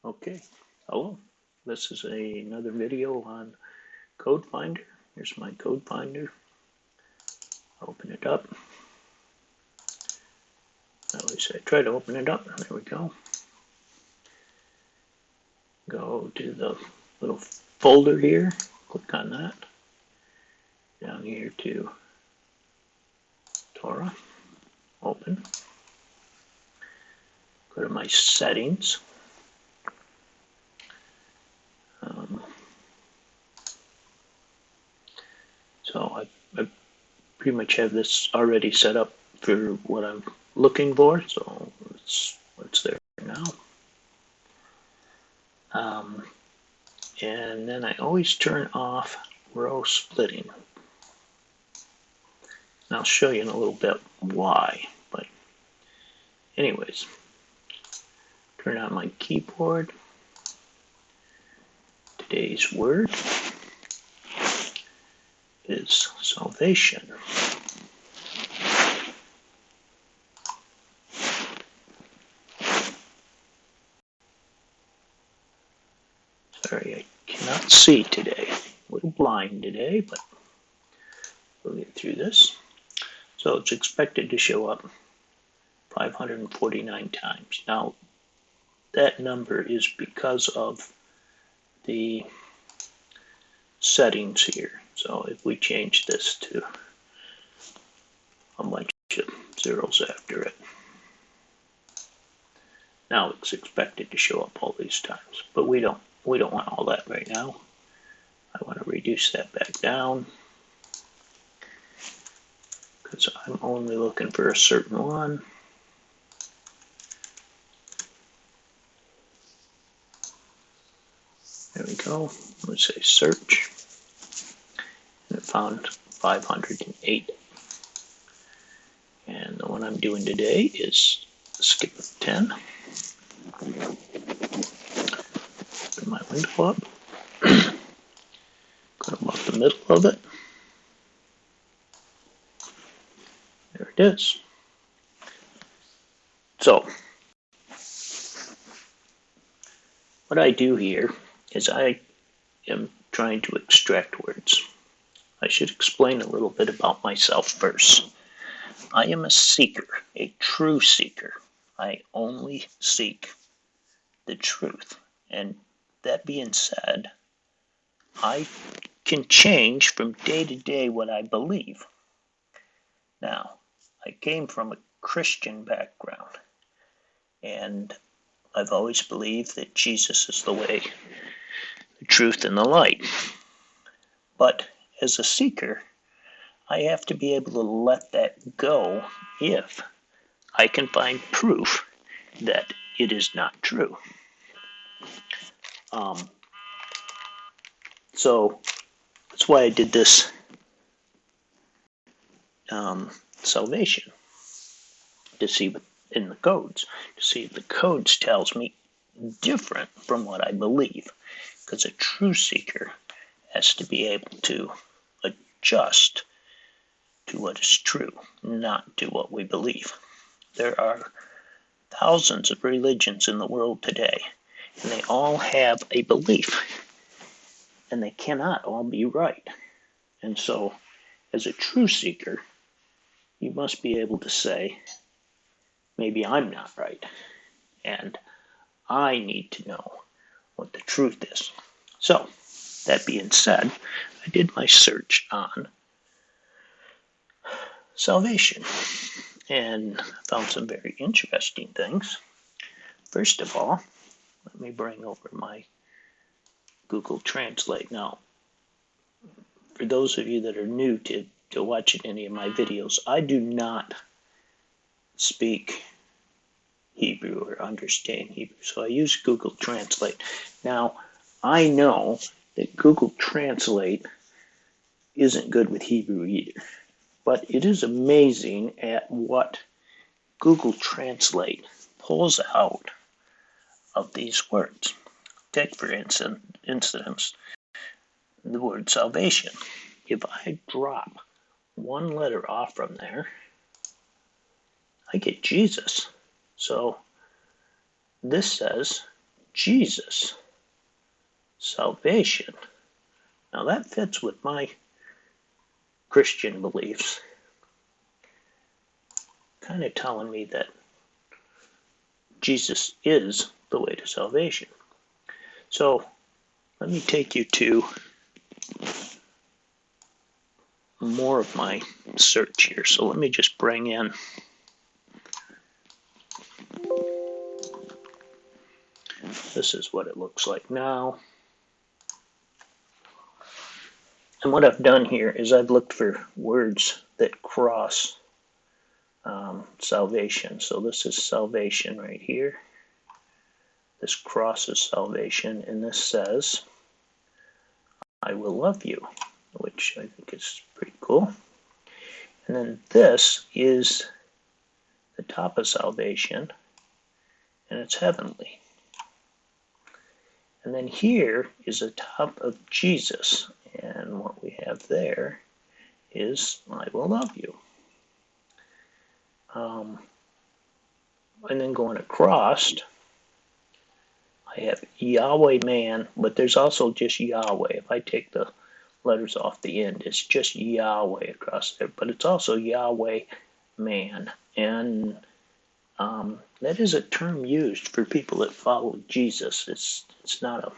Okay, hello. This is another video on CodeFinder. Here's my CodeFinder. Open it up. At least I try to open it up. There we go. Go to the little folder here. Click on that. Down here to Torah. Open. Go to my settings. So I pretty much have this already set up for what I'm looking for. So it's there now. And then I always turn off row splitting. And I'll show you in a little bit why. But anyways, turn on my keyboard. Today's word is salvation. Sorry, I cannot see today. A little blind today, but we'll get through this. So it's expected to show up 549 times. Now, that number is because of the settings here. So if we change this to a bunch of zeros after it, now it's expected to show up all these times. But we don't want all that right now. I want to reduce that back down because I'm only looking for a certain one. There we go. Let's say search. And it found 508. And the one I'm doing today is skip 10. Open my window up. Go about the middle of it. There it is. So, what I do here is I am trying to extract words. I should explain a little bit about myself first. I am a seeker, a true seeker. I only seek the truth. And that being said, I can change from day to day what I believe. Now, I came from a Christian background, and I've always believed that Jesus is the way, the truth, and the light. But as a seeker, I have to be able to let that go if I can find proof that it is not true. So that's why I did this salvation, to see in the codes, to see if the codes tells me different from what I believe, because a true seeker has to be able to adjust to what is true, not to what we believe. There are thousands of religions in the world today, and they all have a belief, and they cannot all be right. And so, as a true seeker, you must be able to say, maybe I'm not right, and I need to know what the truth is. So, that being said, I did my search on salvation, and found some very interesting things. First of all, let me bring over my Google Translate. Now, for those of you that are new to watching any of my videos, I do not speak Hebrew or understand Hebrew, so I use Google Translate. Now, I know that Google Translate isn't good with Hebrew either, but it is amazing at what Google Translate pulls out of these words. Take, for instance, the word salvation. If I drop one letter off from there, I get Jesus. So this says Jesus, salvation. Now that fits with my Christian beliefs, kind of telling me that Jesus is the way to salvation. So let me take you to more of my search here. So let me just bring in this is what it looks like now. And what I've done here is I've looked for words that cross salvation. So this is salvation right here. This crosses salvation, and this says, I will love you, which I think is pretty cool. And then this is the top of salvation, and it's heavenly. And then here is the top of Jesus, and what we have there is I will love you. And then going across, I have Yahweh man, but there's also just Yahweh. If I take the letters off the end, it's just Yahweh across there, but it's also Yahweh man. And that is a term used for people that follow Jesus. It's not a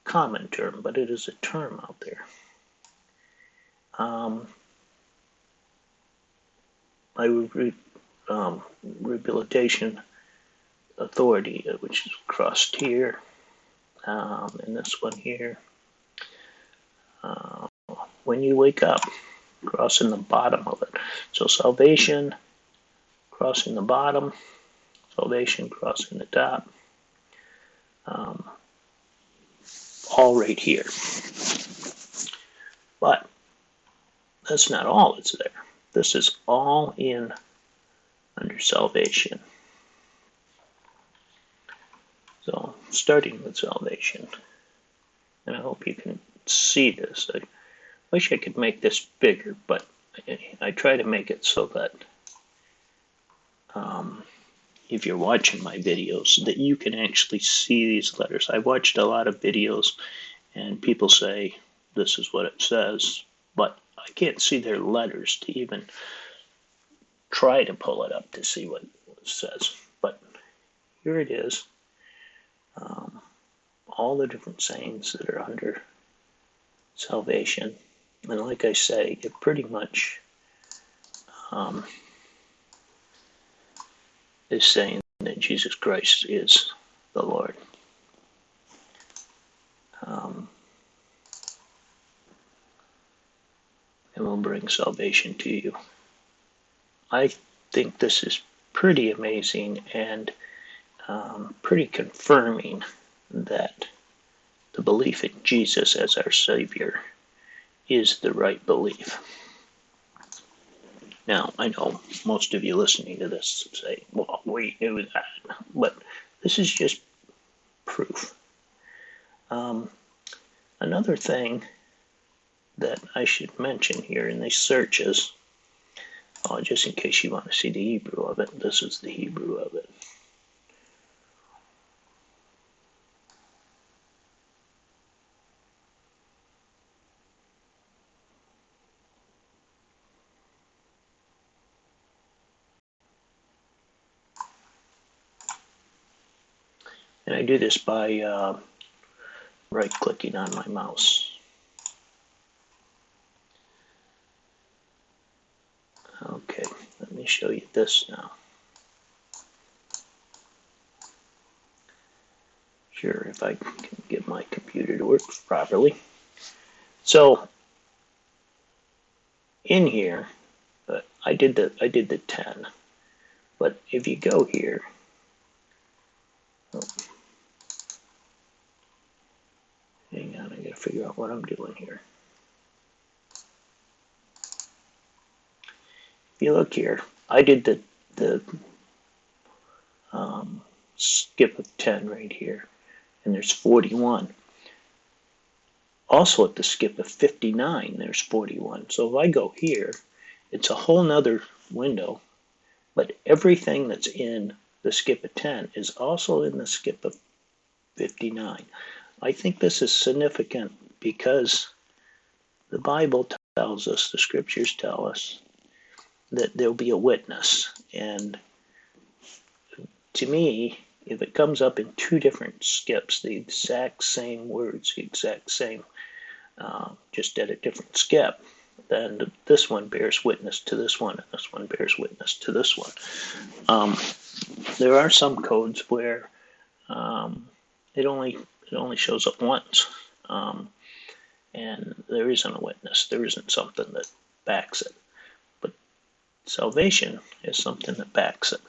common term, but it is a term out there. Rehabilitation authority, which is crossed here, and this one here. When you wake up, crossing the bottom of it. So salvation, crossing the bottom, salvation, crossing the top. All right here. But that's not all that's there. This is all in under salvation. So starting with salvation, and I hope you can see this. I wish I could make this bigger, but I try to make it so that if you're watching my videos, that you can actually see these letters. I've watched a lot of videos, and people say this is what it says, but I can't see their letters to even try to pull it up to see what it says. But here it is. All the different sayings that are under salvation. And like I say, it pretty much is saying that Jesus Christ is the Lord. And will bring salvation to you. I think this is pretty amazing and pretty confirming that the belief in Jesus as our Savior is the right belief. Now, I know most of you listening to this say, well, we knew that, but this is just proof. Another thing that I should mention here in these searches, just in case you want to see the Hebrew of it, this is the Hebrew of it. And I do this by right-clicking on my mouse. Okay, let me show you this now. Sure, if I can get my computer to work properly. So in here, I did the 10, but if you go here, hang on, I gotta figure out what I'm doing here. If you look here, I did the skip of 10 right here, and there's 41. Also at the skip of 59, there's 41. So if I go here, it's a whole nother window, but everything that's in the skip of 10 is also in the skip of 59. I think this is significant because the Bible tells us, the scriptures tell us, that there'll be a witness. And to me, if it comes up in two different skips, the exact same words, the exact same, just at a different skip, then this one bears witness to this one, and this one bears witness to this one. There are some codes where it only shows up once, and there isn't a witness. There isn't something that backs it. But salvation is something that backs it.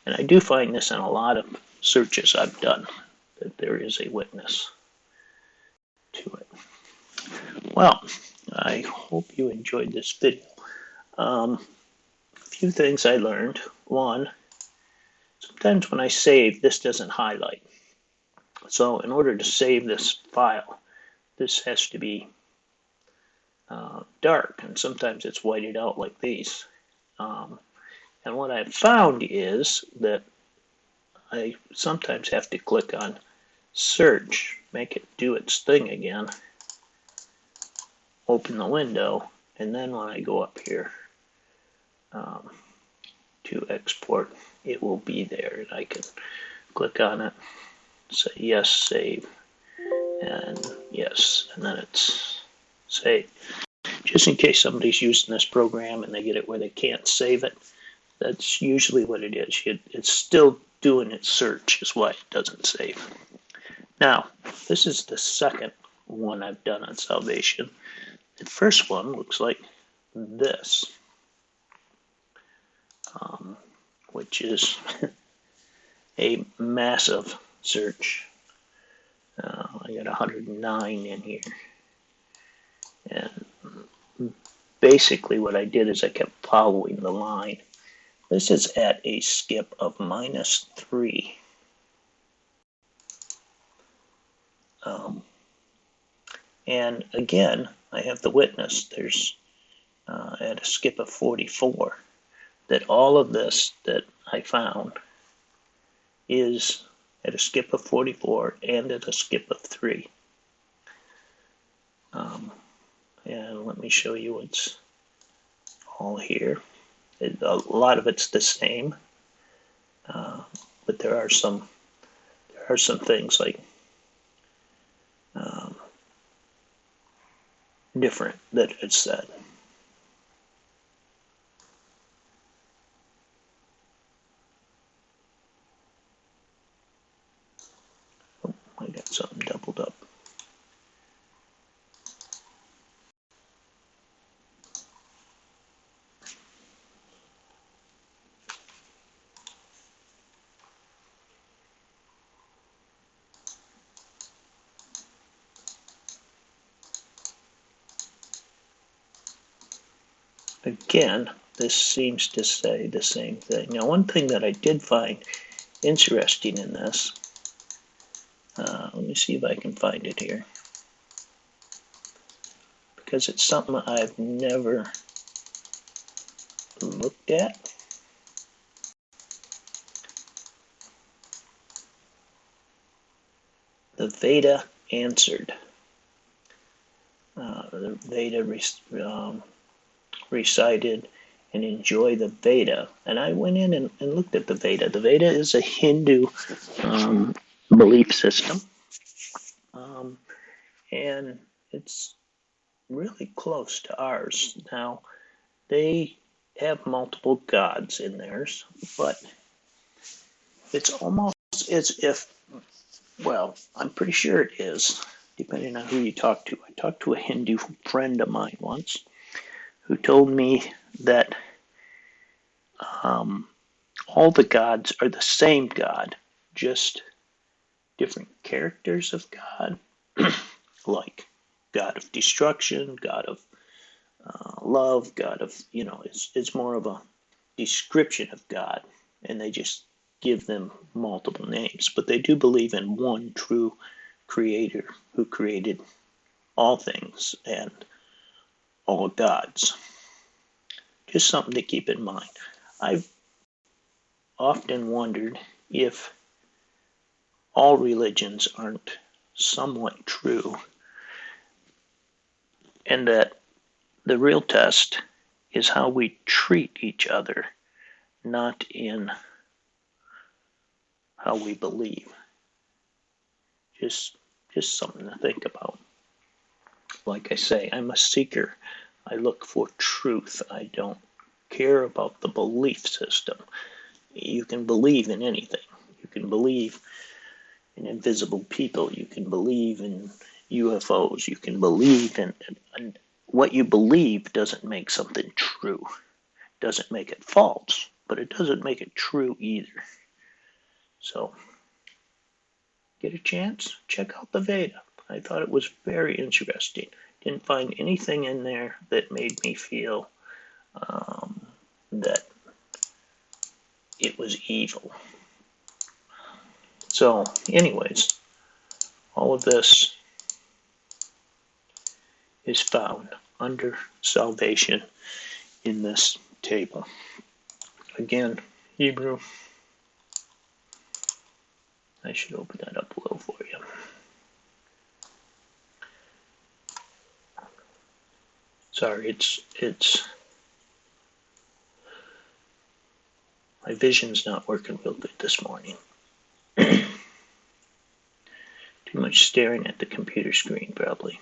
And I do find this in a lot of searches I've done, that there is a witness to it. Well, I hope you enjoyed this video. A few things I learned. One, sometimes when I save, this doesn't highlight. So in order to save this file, this has to be dark, and sometimes it's whited out like these. And what I've found is that I sometimes have to click on search, make it do its thing again, open the window, and then when I go up here to export, it will be there, and I can click on it, say yes, save, and yes, and then it's saved. Just in case somebody's using this program and they get it where they can't save it, that's usually what it is. It's still doing its search, is why it doesn't save. Now, this is the second one I've done on salvation. The first one looks like this, which is a massive search. I got 109 in here. And basically what I did is I kept following the line. This is at a skip of -3. And again, I have the witness. There's at a skip of 44 that all of this that I found is at a skip of 44 and at a skip of 3. And let me show you what's all here. A lot of it's the same, but there are some things like different that it's said. Oh, I got something doubled up. Again, this seems to say the same thing. Now, one thing that I did find interesting in this, let me see if I can find it here, because it's something I've never looked at. The Veda answered. The Veda recited and enjoy the Veda. And I went in and looked at the Veda. The Veda is a Hindu belief system. And it's really close to ours. Now, they have multiple gods in theirs, but it's almost as if, well, I'm pretty sure it is, depending on who you talk to. I talked to a Hindu friend of mine once who told me that all the gods are the same God, just different characters of God, like God of destruction, God of love, God of, it's more of a description of God, and they just give them multiple names. But they do believe in one true creator who created all things and all gods. Just something to keep in mind. I've often wondered if all religions aren't somewhat true, and that the real test is how we treat each other, not in how we believe. Just something to think about. Like I say, I'm a seeker. I look for truth. I don't care about the belief system. You can believe in anything. You can believe in invisible people. You can believe in UFOs. You can believe in what you believe doesn't make something true. Doesn't make it false, but it doesn't make it true either. So, get a chance, check out the Veda. I thought it was very interesting. Didn't find anything in there that made me feel that it was evil. So, anyways, all of this is found under salvation in this table. Again, Hebrew. I should open that up a little for you. Sorry, it's my vision's not working real good this morning. Too much staring at the computer screen, probably.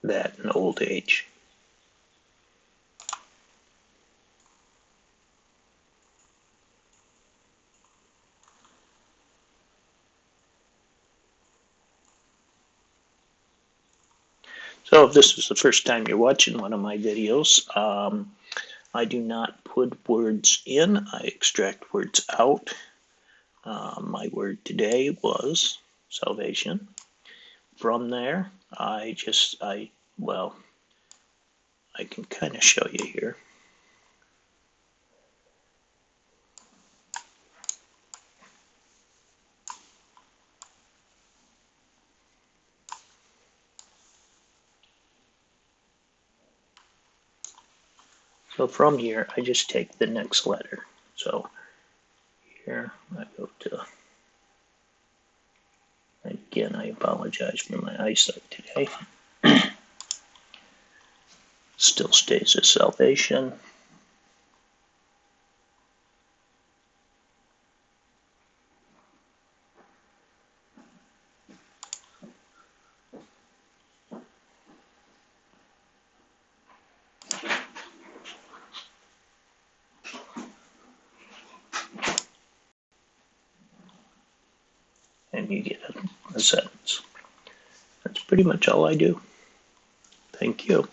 That and old age. So if this is the first time you're watching one of my videos, I do not put words in, I extract words out. My word today was salvation. From there, I can kind of show you here. So from here, I just take the next letter. So here I go to, again, I apologize for my eyesight today. Still stays as salvation. And you get a sentence. That's pretty much all I do. Thank you.